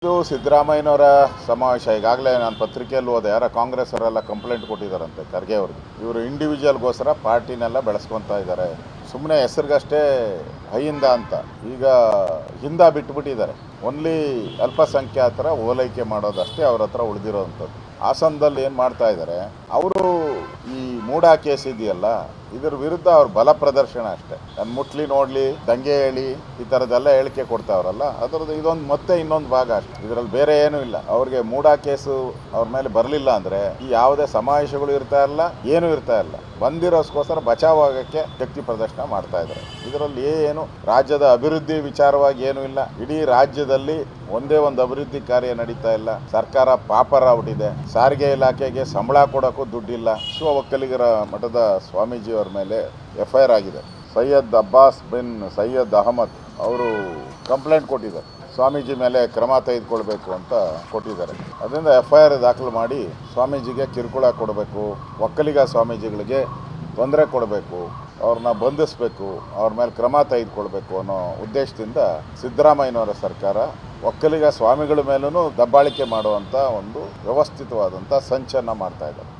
ಇದು ಸಿದ್ದರಾಮಯ್ಯನವರ ಸಮಾವೇಶ. ಈಗಾಗಲೇ ನಾನು ಪತ್ರಿಕೆಯಲ್ಲಿ ಹೋದೆ, ಯಾರ ಕಾಂಗ್ರೆಸ್ ಅವರೆಲ್ಲ ಕಂಪ್ಲೇಂಟ್ ಕೊಟ್ಟಿದ್ದಾರಂತೆ ಖರ್ಗೆ ಅವ್ರಿಗೆ. ಇವರು ಇಂಡಿವಿಜುವಲ್ಗೋಸ್ಕರ ಪಾರ್ಟಿನೆಲ್ಲ ಬೆಳೆಸ್ಕೊತಾ ಇದ್ದಾರೆ, ಸುಮ್ಮನೆ ಹೆಸರಿಗಷ್ಟೇ ಹೈಯಿಂದ ಅಂತ. ಈಗ ಹಿಂದ ಬಿಟ್ಬಿಟ್ಟಿದ್ದಾರೆ, ಓನ್ಲಿ ಅಲ್ಪಸಂಖ್ಯಾತರ ಓಲೈಕೆ ಮಾಡೋದಷ್ಟೇ ಅವ್ರ ಹತ್ರ ಉಳಿದಿರೋವಂಥದ್ದು. ಹಾಸನದಲ್ಲಿ ಏನು ಮಾಡ್ತಾ ಇದ್ದಾರೆ ಅವರು, ಈ ಮೂಡಾ ಕೇಸ್ ಇದೆಯಲ್ಲ, ಇದ್ರ ವಿರುದ್ಧ ಅವ್ರ ಬಲ ಪ್ರದರ್ಶನ ಅಷ್ಟೇ. ನಾನು ಮುಟ್ಲಿ ನೋಡ್ಲಿ, ದಂಗೆ ಹೇಳಿ, ಈ ಥರದ್ದೆಲ್ಲ ಹೇಳಿಕೆ ಕೊಡ್ತಾವ್ರಲ್ಲ, ಅದರದ್ದು ಇದೊಂದು ಮತ್ತೆ ಇನ್ನೊಂದು ಭಾಗ ಅಷ್ಟೇ. ಇದರಲ್ಲಿ ಬೇರೆ ಏನೂ ಇಲ್ಲ. ಅವ್ರಿಗೆ ಮೂಡಾ ಕೇಸು ಅವ್ರ ಮೇಲೆ ಬರಲಿಲ್ಲ ಅಂದರೆ ಈ ಯಾವುದೇ ಸಮಾವೇಶಗಳು ಇರ್ತಾ ಇಲ್ಲ, ಏನೂ ಇರ್ತಾ ಇಲ್ಲ. ಬಂದಿರೋಸ್ಕೋಸ್ಕರ ಬಚಾವ್ ಆಗೋಕ್ಕೆ ಶಕ್ತಿ ಪ್ರದರ್ಶನ ಮಾಡ್ತಾ ಇದ್ದಾರೆ. ಇದರಲ್ಲಿ ಏನು ರಾಜ್ಯದ ಅಭಿವೃದ್ಧಿ ವಿಚಾರವಾಗಿ ಏನೂ ಇಲ್ಲ. ಇಡೀ ರಾಜ್ಯದಲ್ಲಿ ಒಂದೇ ಒಂದು ಅಭಿವೃದ್ಧಿ ಕಾರ್ಯ ನಡೀತಾ ಇಲ್ಲ. ಸರ್ಕಾರ ಪಾಪರ ಆಗ್ಬಿಟ್ಟಿದೆ. ಸಾರಿಗೆ ಇಲಾಖೆಗೆ ಸಂಬಳ ಕೊಡೋಕ್ಕೂ ದುಡ್ಡಿಲ್ಲ. ವಿಶ್ವ ಒಕ್ಕಲಿಗರ ಮಠದ ಸ್ವಾಮೀಜಿ ಅವ್ರ ಮೇಲೆ FIR ಆಗಿದೆ. ಸೈಯದ್ ಅಬ್ಬಾಸ್ ಬಿನ್ ಸೈಯದ್ ಅಹಮದ್ ಅವರು ಕಂಪ್ಲೇಂಟ್ ಕೊಟ್ಟಿದ್ದಾರೆ, ಸ್ವಾಮೀಜಿ ಮೇಲೆ ಕ್ರಮ ತೆಗೆದುಕೊಳ್ಬೇಕು ಅಂತ ಕೊಟ್ಟಿದ್ದಾರೆ. ಅದರಿಂದ FIR ದಾಖಲು ಮಾಡಿ ಸ್ವಾಮೀಜಿಗೆ ಕಿರುಕುಳ ಕೊಡಬೇಕು, ಒಕ್ಕಲಿಗ ಸ್ವಾಮೀಜಿಗಳಿಗೆ ತೊಂದರೆ ಕೊಡಬೇಕು, ಅವ್ರನ್ನ ಬಂಧಿಸಬೇಕು, ಅವ್ರ ಮೇಲೆ ಕ್ರಮ ತೆಗೆದುಕೊಳ್ಬೇಕು ಅನ್ನೋ ಉದ್ದೇಶದಿಂದ ಸಿದ್ದರಾಮಯ್ಯನವರ ಸರ್ಕಾರ ಒಕ್ಕಲಿಗ ಸ್ವಾಮಿಗಳ ಮೇಲೂ ದಬ್ಬಾಳಿಕೆ ಮಾಡುವಂಥ ಒಂದು ವ್ಯವಸ್ಥಿತವಾದಂಥ ಸಂಚನ್ನು ಮಾಡ್ತಾ ಇದ್ದಾರೆ.